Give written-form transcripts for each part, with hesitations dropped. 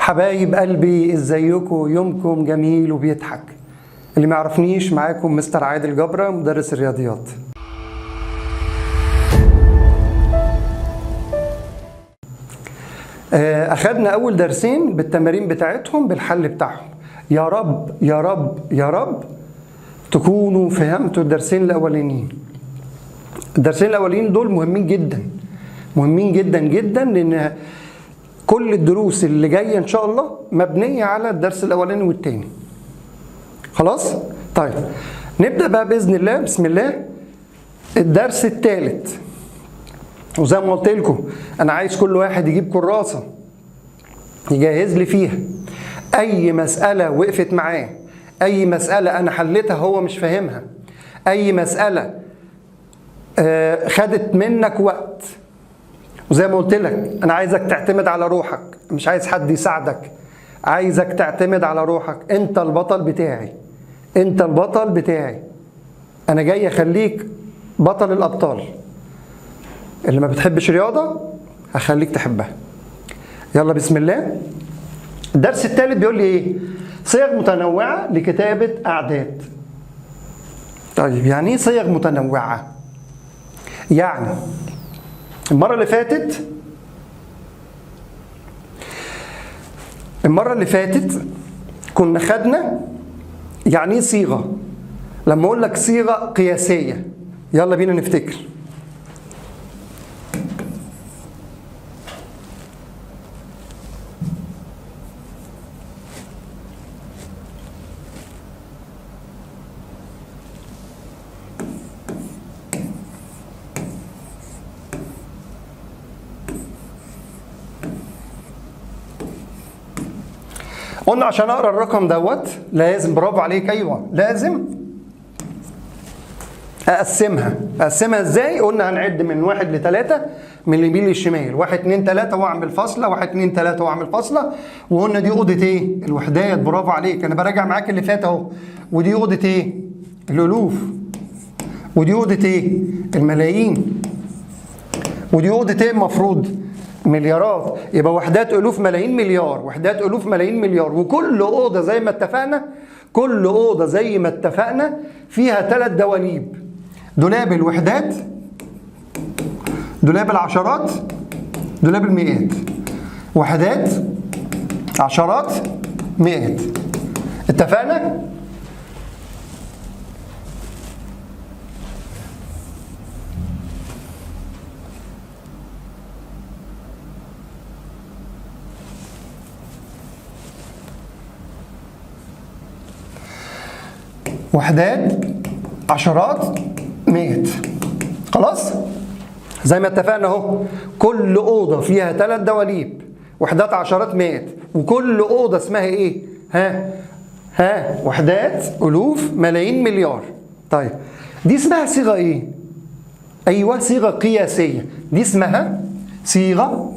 حبايب قلبي، ازيكم؟ يومكم جميل وبيضحك. اللي ما يعرفنيش، معاكم مستر عادل جبرة، مدرس الرياضيات. اخدنا اول درسين بالتمارين بتاعتهم بالحل بتاعهم. يا رب يا رب يا رب تكونوا فهمتوا الدرسين الاولانيين. الدرسين الاولانيين دول مهمين جدا، مهمين جدا جدا، لان كل الدروس اللي جايه ان شاء الله مبنيه على الدرس الاولاني والتاني. خلاص؟ طيب نبدا بقى باذن الله. بسم الله. الدرس الثالث، وزي ما قلت لكم انا عايز كل واحد يجيب كراسه يجهز لي فيها اي مساله وقفت معاه، اي مساله انا حليتها هو مش فاهمها، اي مساله خدت منك وقت. وزي ما قلت لك انا عايزك تعتمد على روحك، مش عايز حد يساعدك، عايزك تعتمد على روحك. انت البطل بتاعي، انت البطل بتاعي. انا جاي اخليك بطل الابطال. اللي ما بتحبش رياضه هخليك تحبها. يلا بسم الله. الدرس الثالث بيقول لي ايه؟ صيغ متنوعه لكتابه اعداد. طيب يعني ايه صيغ متنوعه؟ يعني المره اللي فاتت كنا خدنا يعني ايه صيغه. لما اقول لك صيغه قياسيه، يلا بينا نفتكر. قلنا عشان اقرا الرقم دوت لازم، برافو عليك، ايوه لازم اقسمها ازاي؟ قلنا هنعد من 1 ل 3 من اليمين للشمال، 1 2 3 واعمل فاصله، 1 2 3 واعمل فاصله. وقلنا دي اوضه ايه؟ الوحدات. برافو عليك، انا براجع معاك اللي فات اهو. ودي اوضه ايه؟ الالوف. ودي اوضه ايه؟ الملايين. ودي اوضه ايه المفروض؟ مليارات. يبقى وحدات الوف ملايين مليار، وحدات الوف ملايين مليار. وكل اوضه زي ما اتفقنا، كل اوضه زي ما اتفقنا فيها 3 دواليب: دولاب الوحدات، دولاب العشرات، دولاب المئات. وحدات، عشرات، مئات. اتفقنا؟ وحدات، عشرات، مئات. خلاص؟ زي ما اتفقنا اهو، كل اوضه فيها 3 دواليب: وحدات، عشرات، مئات. وكل اوضه اسمها ايه؟ وحدات، الوف، ملايين، مليار. طيب دي اسمها صيغه ايه؟ ايوه صيغه قياسيه. دي اسمها صيغه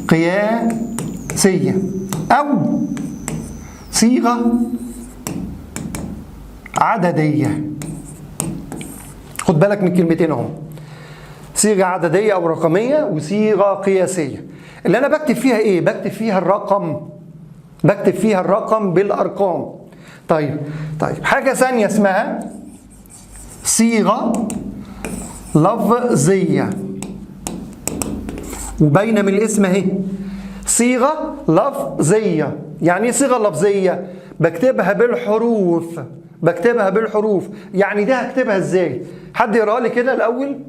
قياسيه او صيغه عدديه. خد بالك من كلمتين اهو: صيغه عدديه او رقميه، وصيغه قياسيه. اللي انا بكتب فيها ايه؟ بكتب فيها الرقم، بكتب فيها الرقم بالارقام. طيب حاجه ثانيه اسمها صيغه لفظيه، وباينه من الاسم اهي، صيغه لفظيه. يعني ايه صيغه لفظيه؟ بكتبها بالحروف، بكتبها بالحروف. يعني دي هكتبها ازاي؟ حد يقرا لي كده الاول.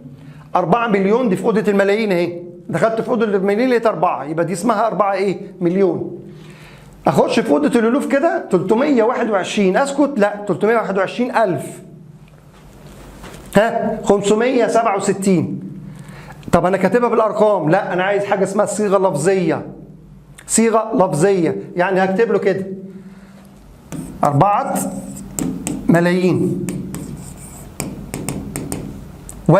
4 مليون دي في اوضه الملايين اهي. دخلت في اوضه الملايين لقيت 4، يبقى دي اسمها 4 ايه؟ مليون. اخش في اوضه الالوف كده 321، اسكت؟ لا، 321,000. 567. طب انا كاتبها بالارقام، لا انا عايز حاجه اسمها صيغه لفظيه. صيغه لفظيه يعني هكتب له كده 4 ملايين و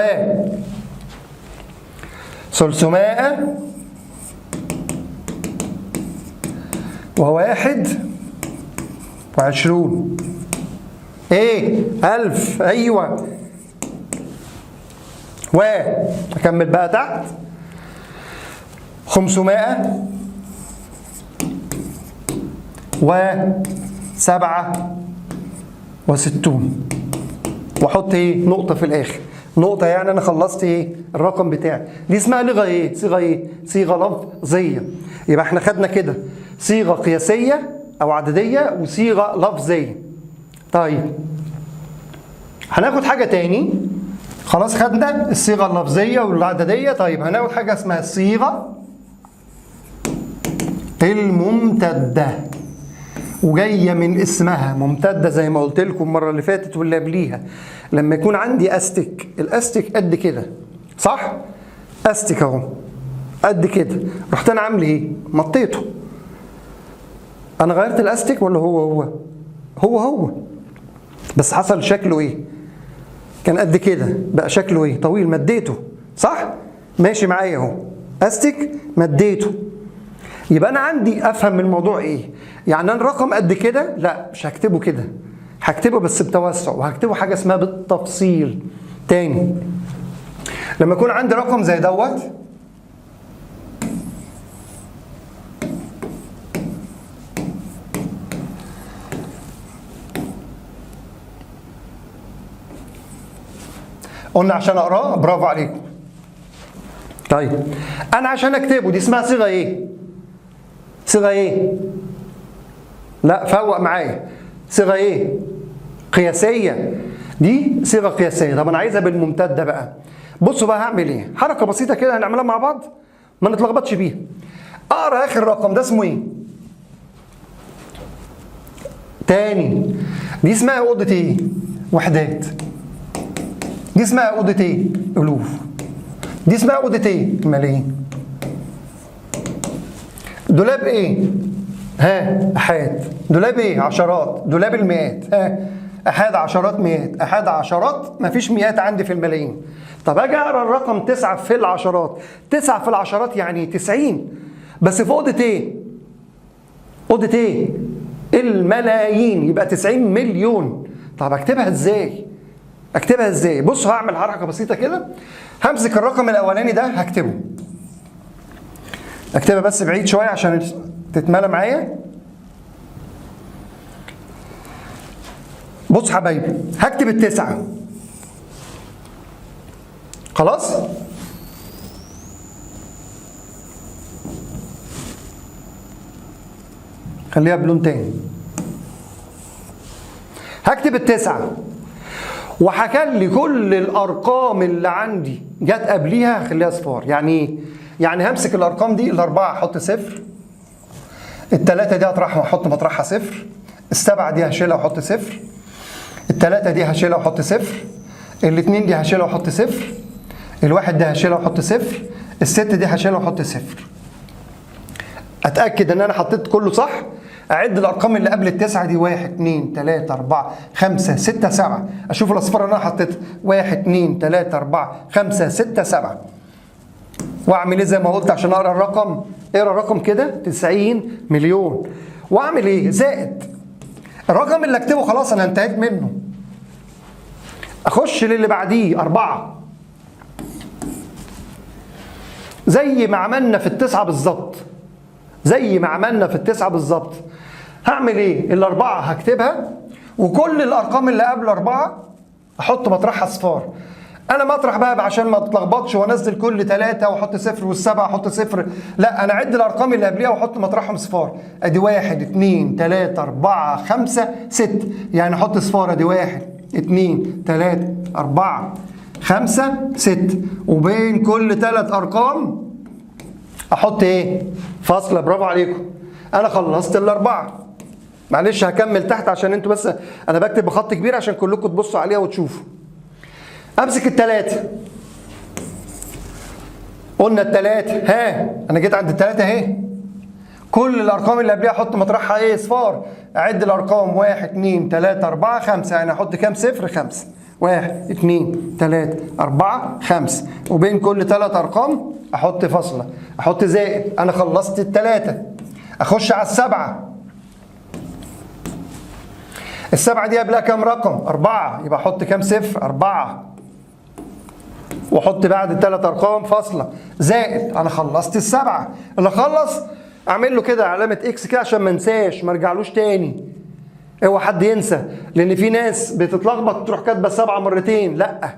321 ايه؟ 1000. ايوه. و اكمل بقى تحت: 567 وستون. واحط ايه؟ نقطة في الآخر. نقطة يعني أنا خلصت ايه؟ الرقم بتاعي. دي اسمها لغة ايه؟ صيغة ايه؟ صيغة لفظية. يبقى احنا خدنا كده صيغة قياسية أو عددية وصيغة لفظية. طيب هناخد حاجة تاني. خلاص خدنا الصيغة اللفظية والعددية. طيب هناخد حاجة اسمها الصيغة الممتدة، وجاية من اسمها ممتدة زي ما قلت لكم المرة اللي فاتت واللي قبليها. لما يكون عندي أستك، الأستك قد كده صح؟ أستك أهو قد كده، رحت أنا عامل إيه؟ مطيته. أنا غيرت الأستك ولا هو بس حصل شكله إيه؟ كان قد كده بقى شكله إيه؟ طويل، مديته صح؟ ماشي معايا أهو، أستك مديته. يبقى أنا عندي أفهم من الموضوع إيه؟ يعني أنا الرقم قد كده؟ لا مش هكتبه كده، هكتبه بس بتوسع، وهكتبه حاجة اسمها بالتفصيل. تاني لما يكون عندي رقم زي دوت، قلنا عشان اقراه، برافو عليكم. طيب انا عشان اكتبه دي اسمها صيغه ايه؟ صيغه ايه؟ لا فوق معايا، صيغه ايه؟ قياسيه. دي صيغه قياسيه. طب انا عايزها بالممتده بقى. بصوا بقى هعمل ايه؟ حركه بسيطه كده هنعملها مع بعض ما نتلخبطش بيها. اقرا اخر رقم ده اسمه ايه؟ تاني دي اسمها اوضه ايه؟ وحدات. دي اسمها اوضه ايه؟ الوف. دي اسمها اوضه ايه؟ ملايين. دولاب ايه؟ ها احاد. دولاب ايه؟ عشرات. دولاب المئات. ها احاد عشرات مئات. احاد عشرات، مفيش مئات عندي في الملايين. طب اجي اقرا الرقم 9 في العشرات. 9 في العشرات يعني 90، بس في اوضه ايه؟ اوضه ايه؟ الملايين، يبقى 90 مليون. طب اكتبها ازاي؟ اكتبها ازاي؟ بص هعمل حركه بسيطه كده. همسك الرقم الاولاني ده هكتبه. اكتبها بس بعيد شويه عشان تتملى معايا. بص حبايبي، هكتب التسعة. خلاص؟ خليها بلون تاني. هكتب التسعة وهخلي كل الارقام اللي عندي جت قبليها هخليها صفار. يعني ايه؟ يعني همسك الارقام دي، الاربعه احط صفر، الثلاثه دي هطرحها واحط مطرحها صفر، السبعه دي هشيلها واحط صفر، الثلاثه دي هشيلها واحط صفر، الاثنين دي هشيلها واحط صفر، الواحد ده هشيلها واحط صفر، الست دي هشيلها واحط صفر. اتاكد ان انا حطيت كله صح. اعد الارقام اللي قبل التسعه دي: 1 2 3 4 5 6 7. اشوف الاصفار اللي انا حطيتها: 1 2 3 4 5 6 7. واعمل ايه زي ما قلت عشان اقرا الرقم؟ اقرا الرقم كده: 90 مليون. واعمل ايه؟ زائد الرقم اللي اكتبه خلاص انا انتهيت منه. اخش للي بعديه 4 زي ما عملنا في التسعه بالظبط. زي ما عملنا في التسعه بالظبط. هعمل ايه؟ الاربعه هكتبها، وكل الارقام اللي قبل 4 احط مطرحها صفار. انا مطرح بقى عشان ما تتلخبطش وانزل كل 3 واحط صفر، والسبعه احط صفر. لا انا اعد الارقام اللي قبليها واحط مطرحهم صفار. ادي 1 2 3 4 5 6، يعني احط صفار. ادي 1 2 3 4 5 6، وبين كل 3 ارقام احط ايه؟ فاصله. برافو عليكم، انا خلصت الاربعه. معلش هكمل تحت عشان انتوا بس انا بكتب بخط كبير عشان كلكم تبصوا عليها وتشوفوا. امسك الثلاثه. قلنا الثلاثه، ها انا جيت عند الثلاثه اهي. كل الارقام اللي قبلها احط مطرحها ايه؟ صفار. اعد الارقام: 1 2 3 4 5، يعني احط كام صفر؟ 5. 1 2 3 4 5، وبين كل 3 ارقام احط فاصله، احط زائد. انا خلصت الثلاثه. اخش على السبعه. السبعه دي قبلها كام رقم؟ 4، يبقى احط كام صفر؟ 4، واحط بعد الثلاث ارقام فاصله زائد. انا خلصت السبعه. اللي خلص اعمل له كده علامه اكس كده عشان ما انساش، ما ارجعلوش تاني. اوعى حد ينسى، لان في ناس بتتلخبط تروح كاتبه 7 مرتين. لا،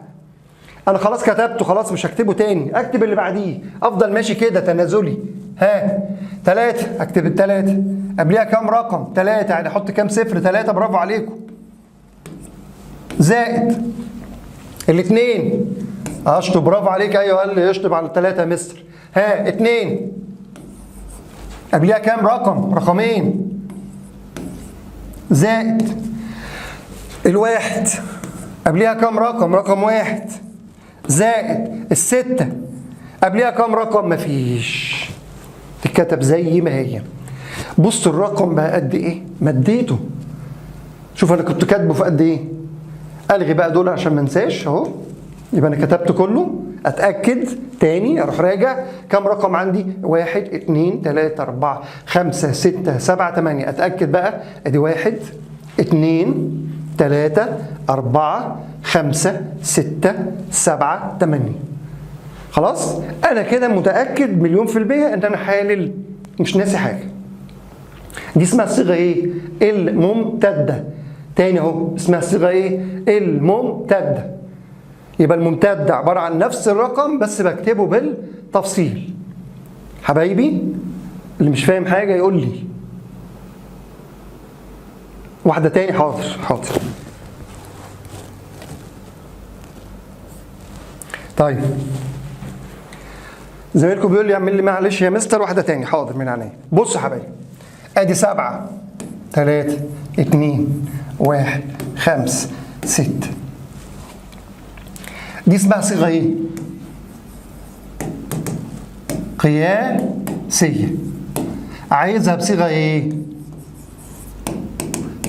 انا خلاص كتبته، خلاص مش هكتبه تاني، اكتب اللي بعديه، افضل ماشي كده تنازلي. ها 3 اكتب الثلاثه، قبليها كام رقم؟ 3، يعني احط كام صفر؟ 3. برافو عليكم. زائد الاثنين، اشطب. برافو عليك. ايوه قال لي اشطب على 3 يا مستر. ها 2 قبليها كام رقم؟ رقمين. زائد الواحد قبليها كام رقم؟ رقم 1. زائد ال6 قبليها كام رقم؟ مفيش، تتكتب زي ما هي. بص الرقم بقى قد ايه؟ مديته. شوف انا كنت كاتبه في قد ايه؟ الغي بقى دول عشان ما انساش اهو. يبقى انا كتبت كله. اتاكد تاني، اروح راجع كام رقم عندي؟ 1 2 3 4 5 6 7 8. اتاكد بقى، ادي 1 2 3 4 5 6 7 8. خلاص انا كده متاكد مليون في المية ان انا حالل، مش ناسي حاجه. دي اسمها الصيغه ايه؟ الممتده. تاني اهو، اسمها الصيغه ايه؟ الممتده. يبقى الممتده عباره عن نفس الرقم بس بكتبه بالتفصيل. حبايبي اللي مش فاهم حاجه يقول لي. واحده تاني. حاضر حاضر. طيب زميلكم بيقول لي اعمل لي معلش يا مستر واحده تاني. حاضر من عينيا. بصوا يا حبايبي، ادي 7 3 2 1 5 6. دي اسمها صيغه ايه؟ قياسيه. عايزها بصيغه ايه؟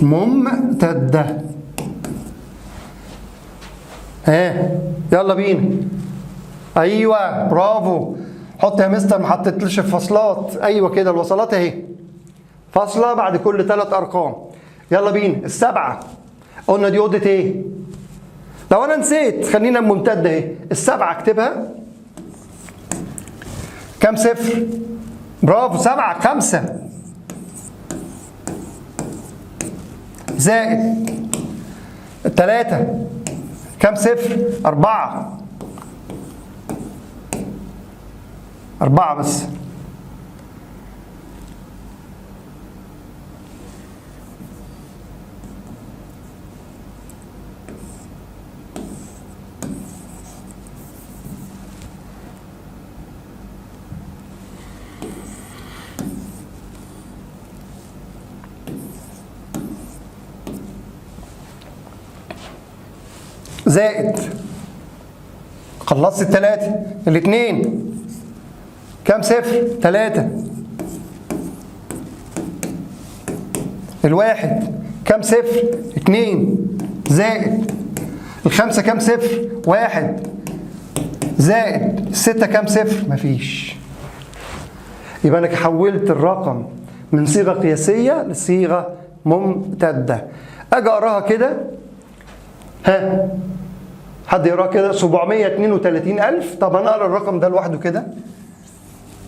ممتده. ها يلا بينا. ايوه برافو. حط يا مستر، ما حطيتليش الفاصلات. ايوه كده الوصلات اهي، فاصله بعد كل 3 ارقام. يلا بينا. ال7 قلنا دي اوضه ايه؟ لو انا نسيت خلينا ممتده اهي. ال7 اكتبها كام صفر؟ برافو 7 5. زائد ال3 كام صفر؟ 4. 4 بس. زائد خلصت الثلاثة. الاثنين كام صفر؟ 3. الواحد كام صفر؟ 2. زائد الخمسة كام صفر؟ 1. زائد الستة كام صفر؟ مفيش. يبقى أنا حولت الرقم من صيغة قياسية لصيغة ممتدة. أجي أقراها كده. ها حد يقراها كده؟ 732,000. طب أنا أقرأ الرقم ده لوحده كده.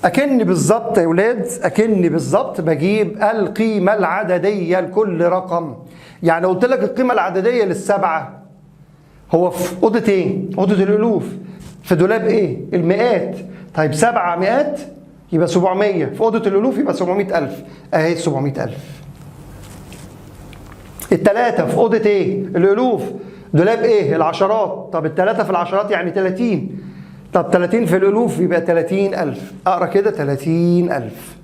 أكني بالظبط يا ولاد، أكني بالظبط بجيب القيمة العددية لكل رقم. يعني قلت لك القيمة العددية لل7 هو في أوضة إيه؟ أوضة الألوف. في دولاب إيه؟ المئات. طيب 7 مئات يبقى 700. في أوضة الألوف يبقى 700,000. أهي 700,000. الثلاثة في أوضة إيه؟ الألوف. دولاب إيه؟ العشرات. طب الثلاثة في العشرات يعني 30. طب 30 في الألوف يبقى 30,000. أقرأ كده 30,000.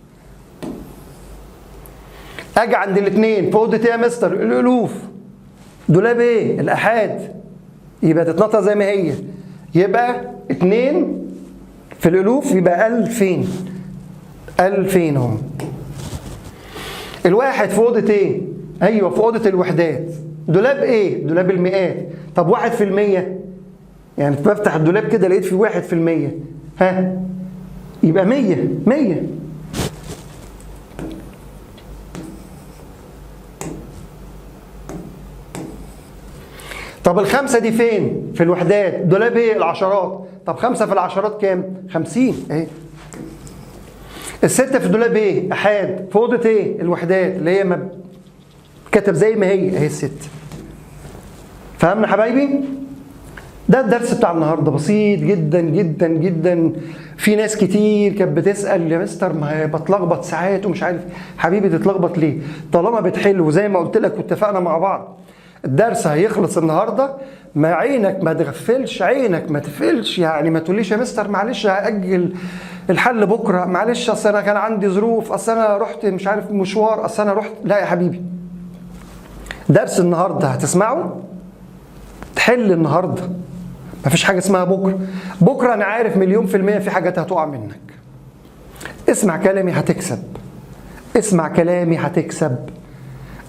أجي عند الاثنين في أوضة إيه يا مستر؟ الألوف. دولاب إيه؟ الآحاد. يبقى تتنطق زي ما هي. يبقى 2 في الألوف يبقى 2000. 2000 اهو. الواحد في أوضة إيه؟ أيوه في أوضة الوحدات. دولاب إيه؟ دولاب المئات. طب 1%؟ يعني بفتح الدولاب كده لقيت فيه 1%. ها؟ يبقى 100. 100. طب الخمسة دي فين؟ في الوحدات. دولاب ايه؟ العشرات. طب 5 في العشرات كام؟ 50 اهي. الستة في الدولاب ايه؟ احاد. في اوضه ايه؟ الوحدات اللي هي كتب زي ما هي اهي الست. فهمنا حبايبي؟ ده الدرس بتاع النهارده، بسيط جدا جدا جدا. في ناس كتير كانت بتسال يا مستر ما بتلخبط ساعات ومش عارف. حبيبي تتلخبط ليه؟ طالما بتحل وزي ما قلت لك واتفقنا مع بعض الدرس هيخلص النهارده، ما عينك ما تغفلش، عينك ما تقفلش. يعني ما تقوليش يا مستر معلش هاجل الحل بكره، معلش اصل انا كان عندي ظروف، اصل انا رحت مش عارف مشوار، اصل انا رحت. لا يا حبيبي، درس النهارده هتسمعه تحل النهارده، مفيش حاجه اسمها بكره. بكره انا عارف 100% في حاجات هتقع منك. اسمع كلامي هتكسب، اسمع كلامي هتكسب.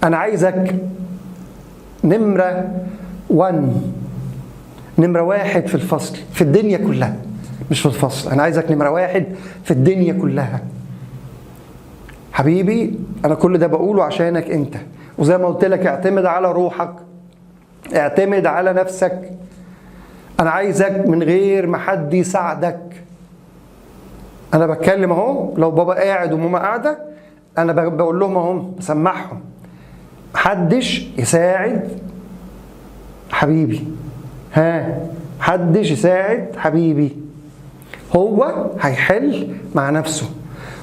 انا عايزك نمره 1 في الفصل، في الدنيا كلها، مش في الفصل. انا عايزك نمره 1 في الدنيا كلها. حبيبي انا كل ده بقوله عشانك انت، وزي ما قلت لك اعتمد على روحك، اعتمد على نفسك. انا عايزك من غير ما حد يساعدك. انا بتكلم اهو، لو بابا قاعد وماما قاعده انا بقول لهم اهو، بسمعهم. محدش يساعد حبيبي، محدش يساعد حبيبي. هو هيحل مع نفسه،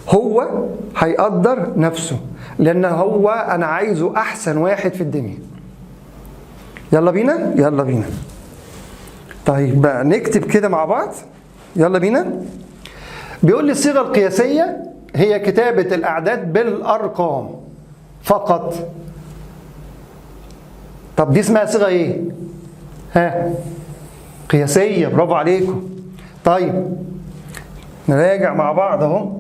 هو هيقدر نفسه، لان هو انا عايزه احسن واحد في الدنيا. يلا بينا، يلا بينا. طيب بقى نكتب كده مع بعض، يلا بينا. بيقول لي الصيغه القياسيه هي كتابه الاعداد بالارقام فقط. طب دي اسمها صيغه ايه؟ قياسيه. برافو عليكم. طيب نراجع مع بعض اهو.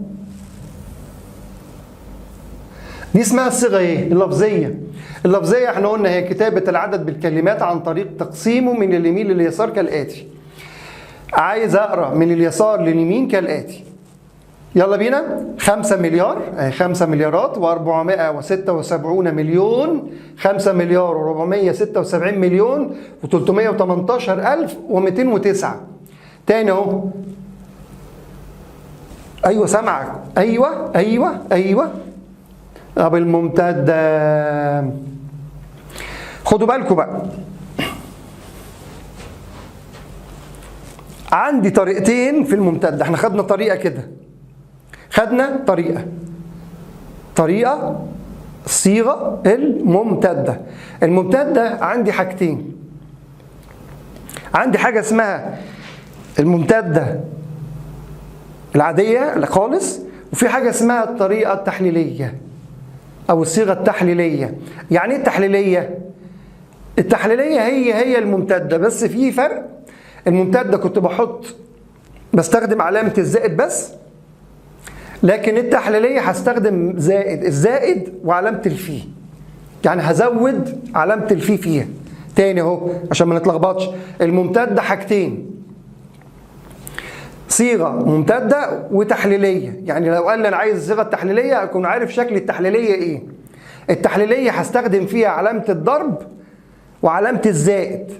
دي اسمها الصيغه ايه؟ اللفظيه. اللفظيه احنا قلنا هي كتابه العدد بالكلمات عن طريق تقسيمه من اليمين لليسار كالاتي. عايز اقرا من اليسار لليمين كالاتي. يلا بينا. 5 مليار، 5 مليارات و476 مليون، 5 مليار و476 مليون و318 ألف و209. تاني اهو. ايوه سامعك، ايوه ايوه ايوه. طب الممتدة، خدوا بالكم بقى، عندي طريقتين في الممتدة. احنا خدنا طريقة كده، خدنا طريقة الصيغة الممتدة. الممتدة عندي حاجتين، عندي حاجة اسمها الممتدة العادية خالص، وفي حاجة اسمها الطريقة التحليلية أو الصيغة التحليلية. يعني ايه التحليلية؟ التحليلية هي الممتدة، بس في فرق. الممتدة كنت بستخدم علامة الزائد بس، لكن التحليلية هستخدم الزائد وعلامة الفي. يعني هزود علامة الفي فيها. تاني اهو عشان ما نتلخبطش، الممتدة حاجتين، صيغة ممتدة وتحليلية. يعني لو قال لي أنا عايز الصيغة التحليلية أكون عارف شكل التحليلية إيه. التحليلية هستخدم فيها علامة الضرب وعلامة الزائد.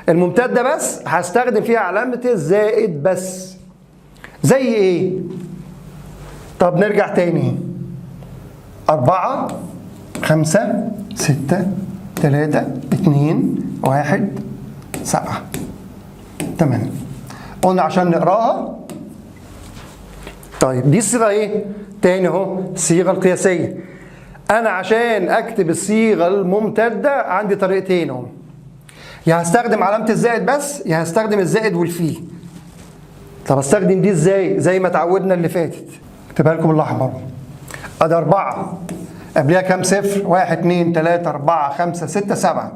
الممتدة بس هستخدم فيها علامة الزائد بس. زي إيه؟ طب نرجع تاني. 4 5 6 3 2 1 7 8. قلنا عشان نقراها. طيب دي الصيغه ايه؟ تاني اهو الصيغه القياسيه. انا عشان اكتب الصيغه الممتده عندي طريقتين اهو، يا هستخدم علامه الزائد بس يا هستخدم الزائد والفي. طب استخدم دي ازاي؟ زي ما اتعودنا اللي فاتت، اكتبها لكم بالاحمر. ادي 4 قبلها كام صفر؟ 1 2 3 4 5 6 7.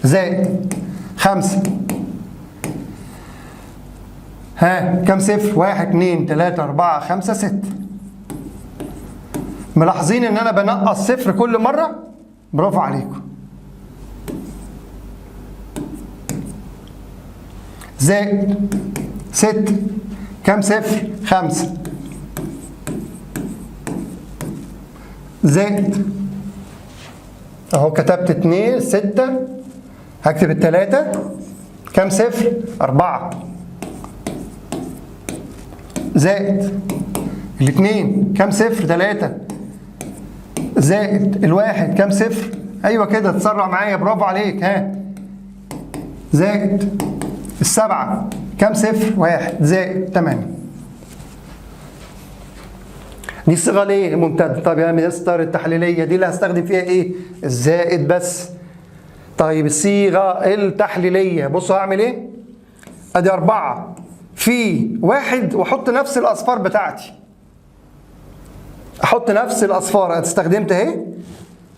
زائد 5. كم صفر؟ 1 2 3 4 5 6. ملاحظين ان انا بنقص صفر كل مره؟ برافو عليكم. زائد 6. كم صفر؟ 5. زائد اهو كتبت 2 6، هكتب ال3 كام صفر؟ 4 زائد الاثنين كام صفر؟ 3 زائد الواحد كام صفر؟ ايوه كده تسرع معايا، برافو عليك. ها، زائد السبعة كام صفر؟ 1 زائد 8. دي الصيغه ليه ممتده؟ طب يا مستر التحليليه دي اللي هستخدم فيها ايه؟ الزائد بس. طيب الصيغه التحليليه بصوا هعمل ايه؟ ادي 4 في 1 واحط نفس الاصفار بتاعتي. احط نفس الاصفار، استخدمت اهي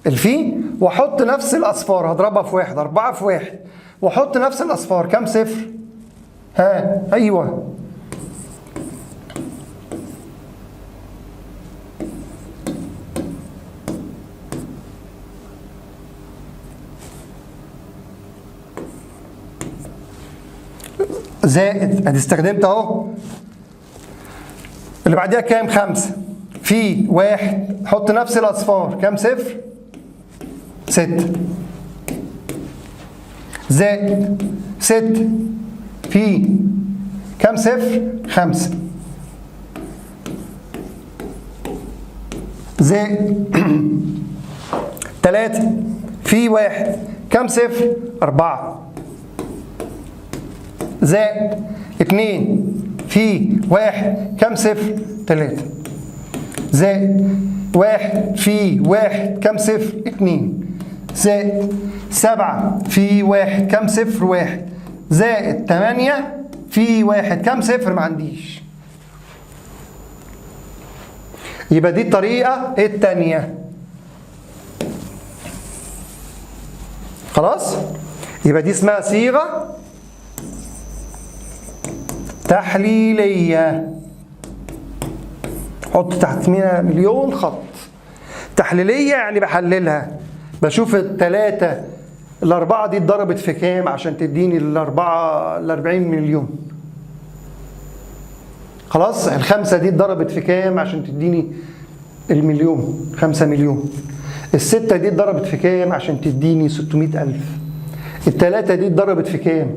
الفي، واحط نفس الاصفار هضربها في 1، 4 في 1 واحط نفس الاصفار كام صفر؟ ها ايوه زائد، ادي استخدمت اهو. اللي بعديها كام؟ 5 في 1 حط نفس الاصفار كام صفر؟ 6 زائد 6 في كام صفر؟ 5 زائد 3 في 1 كام صفر؟ 4 زائد 2 في 1 كام صفر؟ 3 زائد 1 في 1 كام صفر؟ 2 زائد 7 في 1 كام صفر؟ 1 زائد 8 في 1 كام صفر؟ ما عنديش. يبقى دي الطريقة الثانية. خلاص؟ يبقى دي اسمها صيغة تحليلية. حط تحت منها مليون خط. تحليلية يعني بحللها، بشوف الثلاثة الأربعة دي اتضربت في كام عشان تديني الأربعة 40 مليون. خلاص؟ الخمسة دي اتضربت في كام عشان تديني المليون؟ 5 مليون. الستة دي اتضربت في كام عشان تديني 600,000. الثلاثة دي اتضربت في كام؟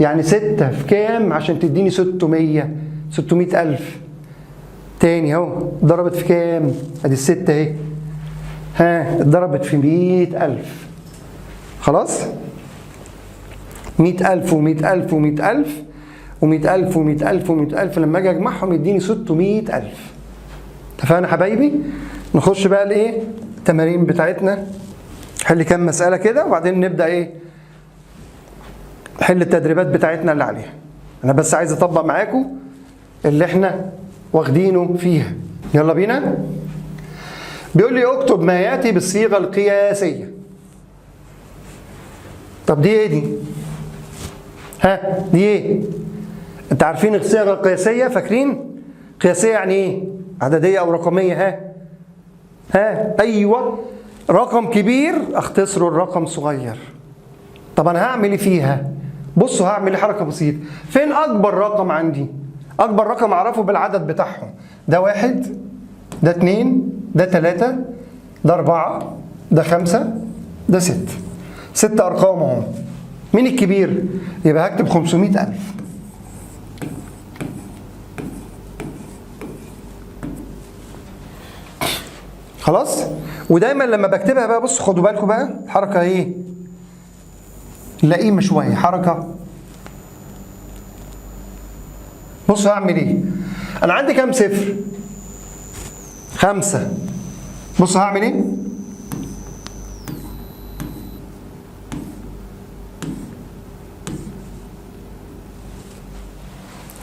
يعني 6 في كام عشان تديني 600,000. تاني اهو اتضربت في كام؟ ادي الستة اهي. ها اتضربت في 100,000. خلاص؟ 100,000 و100,000 و100,000 و100,000 و100,000 و100,000 لما اجي اجمعهم يديني 600,000. اتفقنا حبايبي؟ نخش بقى الايه؟ التمارين بتاعتنا. حل كام مسألة كده وبعدين نبدأ ايه؟ نحل التدريبات بتاعتنا اللي عليها. انا بس عايز اطبق معاكم اللي احنا واخدينه فيها. يلا بينا. بيقول لي اكتب ما ياتي بالصيغه القياسيه. طب دي ايه دي؟ ها دي ايه؟ انت عارفين الصيغه القياسيه؟ فاكرين؟ قياسيه يعني ايه؟ عدديه او رقميه. ها ايوه، رقم كبير اختصره الرقم صغير. طب انا هعمل ايه فيها؟ بصوا هعمل ايه؟ حركه بسيطه. فين اكبر رقم عندي؟ اكبر رقم اعرفه بالعدد بتاعهم. ده 1، ده 2، ده 3، ده 4، ده 5، ده 6. 6 ارقام اهو. مين الكبير؟ يبقى هكتب 500,000. خلاص؟ ودايما لما بكتبها بقى بص خدوا بالكم بقى الحركه ايه؟ لئيمه شويه. حركه بص هعمل ايه؟ انا عندي كام صفر؟ 5. بص هعمل ايه؟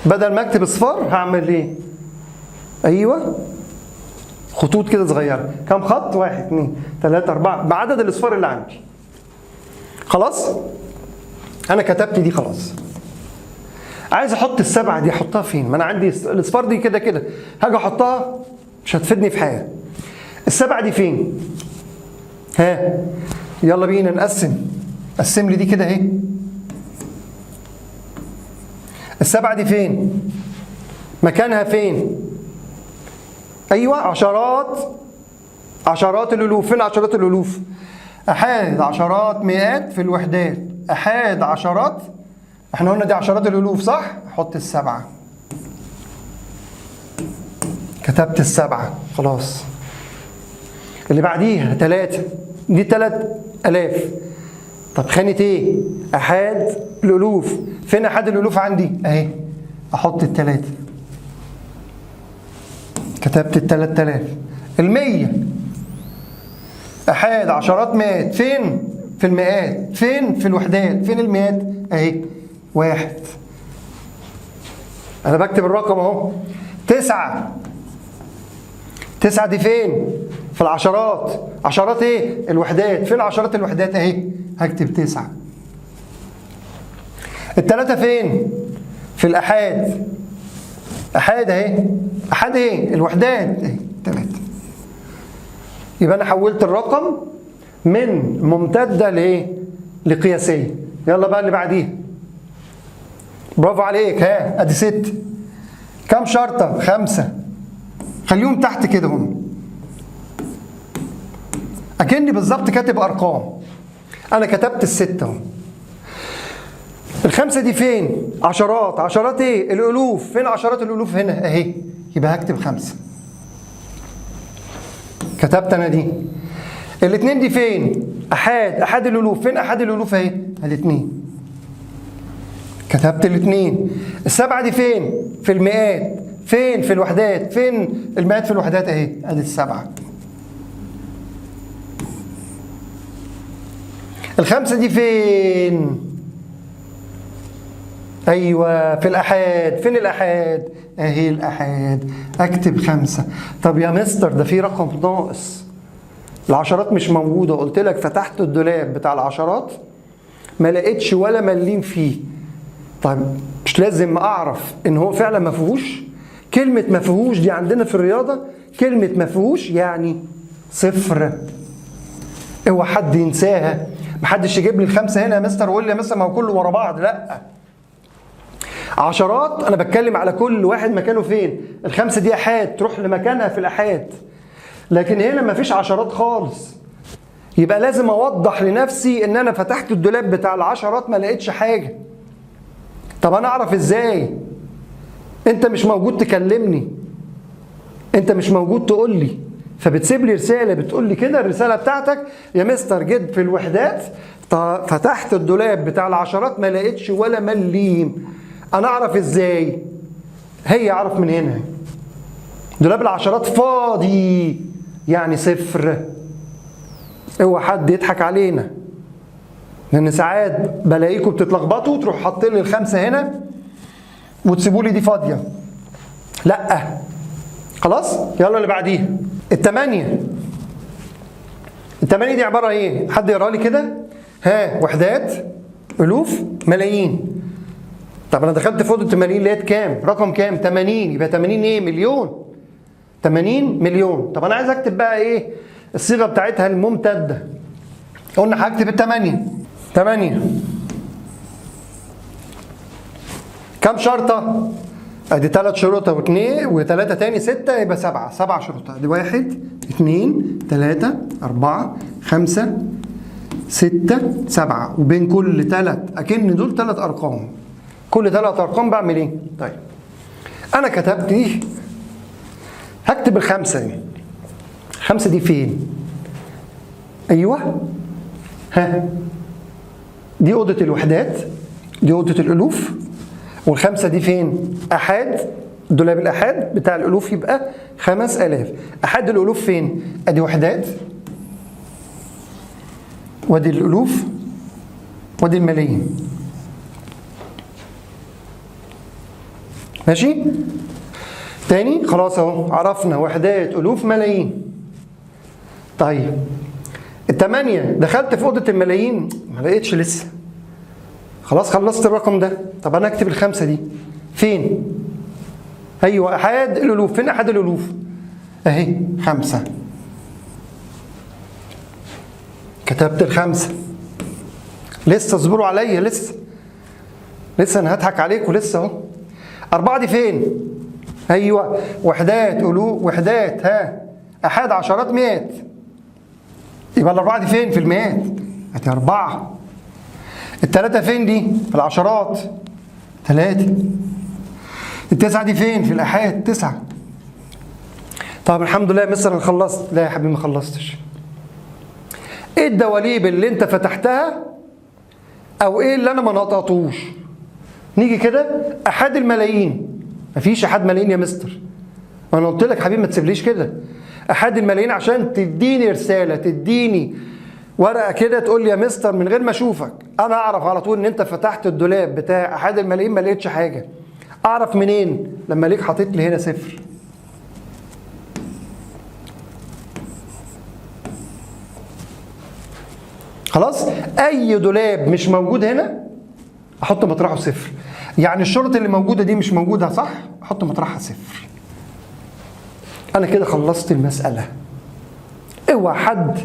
بدل ما اكتب اصفار هعمل ايه؟ ايوه خطوط كده صغيره. كام خط؟ 1 2 3 4 بعدد الاصفار اللي عندي. خلاص؟ انا كتبت دي خلاص. عايز احط السبعه دي احطها فين؟ ما انا عندي الاصفار دي كده كده هاجي احطها مش هتفيدني في حاجه. السبعه دي فين؟ ها يلا بينا نقسم. قسم لي دي كده اهي. السبعه دي فين؟ مكانها فين؟ ايوه عشرات الالوف. فين عشرات الالوف؟ احاد عشرات مئات في الوحدات. احاد عشرات احنا قلنا دي عشرات الالوف صح؟ حط السبعة. كتبت السبعة خلاص. اللي بعديها 3 دي 3000. طب خانة ايه؟ احاد الالوف. فين احاد الالوف عندي؟ اهي. احط التلاتة. كتبت 3000. 100 احاد عشرات مئات. فين؟ في المئات. فين؟ في الوحدات. فين المئات؟ اهي 1. انا بكتب الرقم اهو. 9 دي فين؟ في العشرات. عشرات ايه؟ الوحدات. فين عشرات الوحدات؟ اهي. هكتب 9. التلاتة فين؟ في الأحاد. أحاد اهي. أحاد ايه؟ الوحدات اهي 3. يبقى أنا حولت الرقم من ممتدة لإيه؟ لقياسية. يلا بقى اللي بعديها. برافو عليك. ها أدي 6. كم شرطة؟ 5. خليهم تحت كده هم. أكني بالظبط كاتب أرقام. أنا كتبت ال6 اهو. ال5 دي فين؟ عشرات. عشرات ايه؟ الألوف. فين عشرات الألوف؟ هنا أهي. يبقى هكتب 5. كتبت أنا دي. ال2 دي فين؟ أحاد. أحاد الألوف. فين أحاد الألوف؟ أهي. ال2. كتبت ال2. ال7 دي فين؟ في المئات. فين؟ في الوحدات. فين المئات في الوحدات؟ أهي. أدي ال7. ال5 دي فين؟ أيوة في الأحاد. فين الأحاد؟ أهي الأحاد. أكتب 5. طب يا مستر ده في رقم ناقص. العشرات مش موجودة. قلت لك فتحت الدولاب بتاع العشرات ما لقيتش ولا مليم فيه. طيب مش لازم أعرف إن هو فعلا ما فيهوش؟ كلمة ما فيهوش دي عندنا في الرياضة كلمة ما فيهوش يعني 0. اوعى حد ينساها. محدش يجيب لي ال5 هنا يا مستر ويقول لي يا مستر ما هو كله ورا بعض. لا. عشرات انا بتكلم على كل واحد مكانه فين. ال5 دي احاد تروح لمكانها في الاحاد. لكن هنا مفيش عشرات خالص. يبقى لازم اوضح لنفسي ان انا فتحت الدولاب بتاع العشرات ما لقيتش حاجه. طب انا اعرف ازاي؟ انت مش موجود تكلمني. انت مش موجود تقول لي. فبتسيب لي رساله بتقول لي كده الرساله بتاعتك يا مستر جد في الوحدات فتحت الدولاب بتاع العشرات ما لقيتش ولا مليم. انا اعرف ازاي؟ هي اعرف من هنا. دولاب العشرات فاضي يعني 0. اوعى حد يضحك علينا. لان ساعات بلاقيكم بتتلخبطوا تروح حاطين لي ال5 هنا وتسيبوا لي دي فاضيه. لا. خلاص؟ يلا اللي بعديها. ال8. ال8 دي عباره ايه؟ حد يقرا لي كده؟ ها وحدات الوف ملايين. طب انا دخلت في اوضه الملايين لقيت كام؟ رقم كام؟ 80. يبقى 80 ايه؟ مليون. 80 مليون. طب انا عايز اكتب بقى ايه؟ الصيغه بتاعتها الممتده. قلنا هكتب ال8. 8. كم شرطه؟ ادي 3 شرطه و2 و3 تاني 6 يبقى 7. 7 شرطه. ادي 1 2 3 4 5 6 7 وبين كل 3 اكن دول 3 ارقام. كل 3 ارقام بعمل ايه؟ طيب انا كتبت ايه؟ هكتب ال5 دي. 5 دي فين؟ ايوه. ها دي اوضه الوحدات. دي اوضه الالوف. وال5 دي فين؟ احاد. دولاب الاحاد بتاع الالوف يبقى 5000. احاد الالوف فين؟ ادي وحدات وادي الالوف وادي الملايين. ماشي؟ تاني خلاص اهو عرفنا وحدات الوف ملايين. طيب ال8 دخلت في اوضه الملايين ما لقيتش لسه. خلاص خلصت الرقم ده. طب انا اكتب ال5 دي فين؟ ايوه احاد الالوف. فين احاد الالوف؟ اهي 5. كتبت ال5. لسه اصبروا عليا. لسه انا هضحك عليكم لسه اهو. 4 دي فين؟ ايوه وحدات الوف وحدات. ها احاد عشرات مئات. يبقى ال4 دي فين؟ في المئات. ادي 4. ال3 فين دي؟ في العشرات. 3. التسعة دي فين؟ في الآحاد 9. طب الحمد لله يا مستر انا خلصت. لا يا حبيبي ما خلصتش. ايه الدواليب اللي انت فتحتها او ايه اللي انا ما نطقتوش؟ نيجي كده احاد الملايين. مفيش احاد ملايين يا مستر. ما انا قلت لك حبيبي ما تسيبليش كده. احاد الملايين عشان تديني رساله، تديني ورقه كده تقول لي يا مستر من غير ما اشوفك انا اعرف على طول ان انت فتحت الدولاب بتاع احاد الملايين ما لقيتش حاجه. اعرف منين؟ لما ليك حاطط لي هنا 0. خلاص؟ اي دولاب مش موجود هنا احط مطرحه 0. يعني الشرط اللي موجوده دي مش موجوده صح؟ احط مطرحها 0. انا كده خلصت المساله. اوعى حد،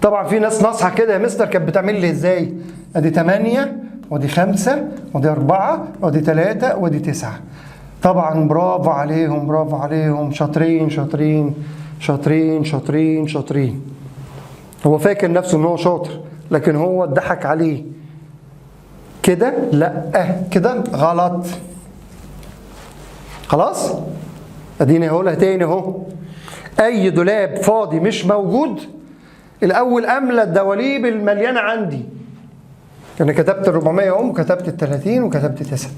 طبعا في ناس ناصحه كده يا مستر كانت بتعمل لي ازاي؟ ادي 8 وادي 5 وادي 4 وادي 3 وادي 9. طبعا برافو عليهم برافو عليهم، شاطرين شاطرين شاطرين شاطرين شاطرين. هو فاكر نفسه ان هو شاطر لكن هو اتضحك عليه. كده لا، كده غلط. خلاص؟ اديني هقولها تاني اهو. اي دولاب فاضي مش موجود الاول املى الدواليب المليانه عندي. انا كتبت ال 400 اهو وكتبت ال 30 وكتبت 9.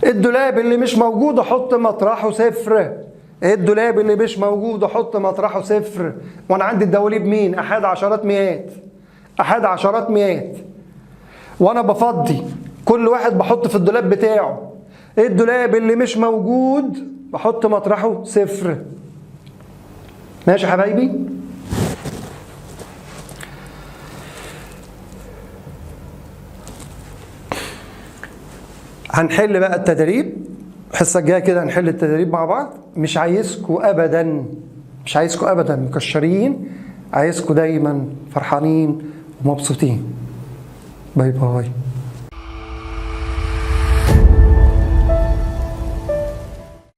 الدولاب اللي مش موجود احط مطرحه 0. الدولاب اللي مش موجود احط مطرحه 0. وانا عندي الدواليب مين؟ احاد عشرات مئات. احاد عشرات مئات. وانا بفضي كل واحد بحط في الدولاب بتاعه. الدولاب اللي مش موجود بحط مطرحه 0. ماشي يا حبايبي؟ هنحل بقى التدريب الحصه الجايه كده. هنحل التدريب مع بعض. مش عايزكم ابدا، مش عايزكم ابدا مكشرين، عايزكم دايما فرحانين ومبسوطين. باي باي.